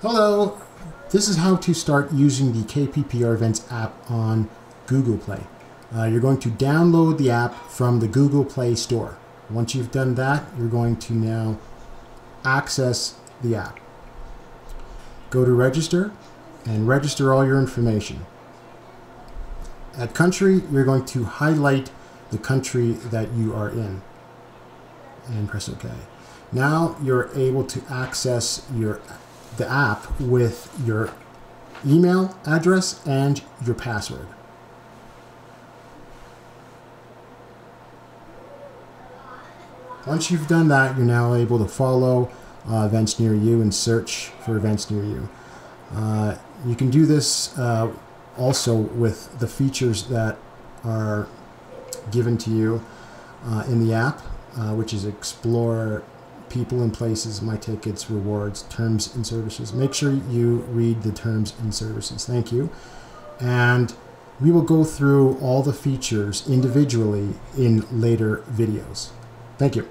Hello, this is how to start using the KPPR Events app on Google Play. You're going to download the app from the Google Play Store. Once you've done that, you're going to now access the app. Go to register and register all your information. At country, you're going to highlight the country that you are in and press OK. Now you're able to access the app with your email address and your password. Once you've done that, you're now able to follow events near you and search for events near you. You can do this also with the features that are given to you in the app, which is explore people and places, my tickets, rewards, terms and services. Make sure you read the terms and services. Thank you. And we will go through all the features individually in later videos. Thank you.